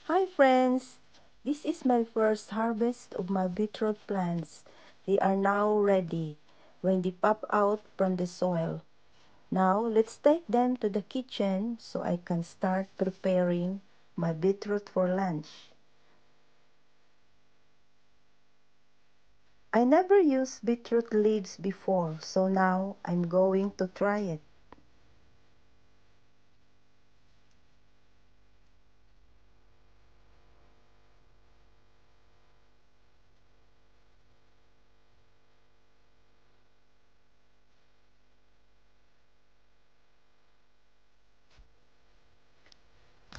Hi friends! This is my first harvest of my beetroot plants. They are now ready when they pop out from the soil. Now let's take them to the kitchen so I can start preparing my beetroot for lunch. I never used beetroot leaves before, so now I'm going to try it.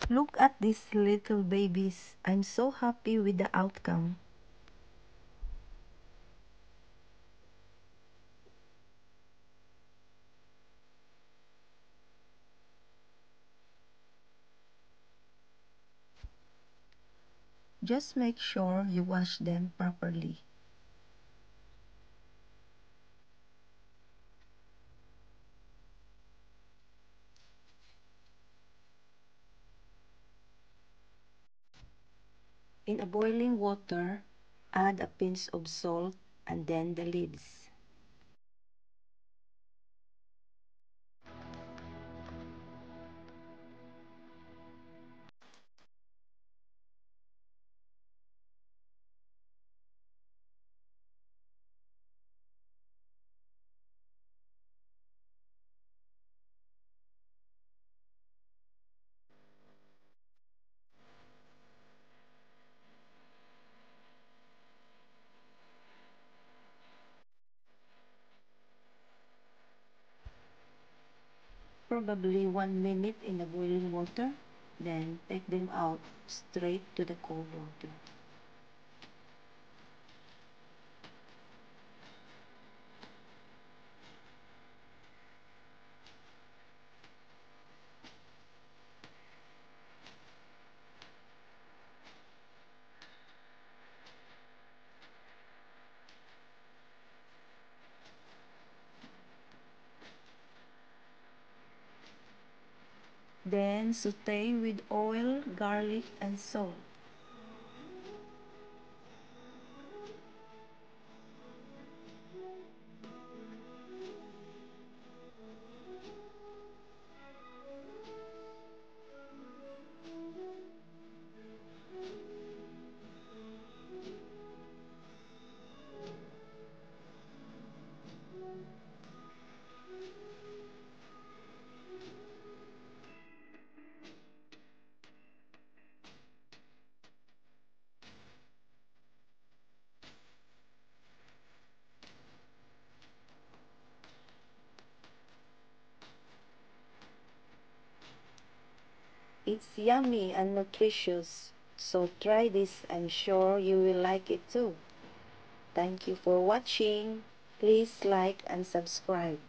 Look at these little babies. I'm so happy with the outcome. Just make sure you wash them properly. In a boiling water, add a pinch of salt and then the leaves. Probably 1 minute in the boiling water, then take them out straight to the cold water. Then saute with oil, garlic, and salt. It's yummy and nutritious, so try this. I'm sure you will like it too. Thank you for watching. Please like and subscribe.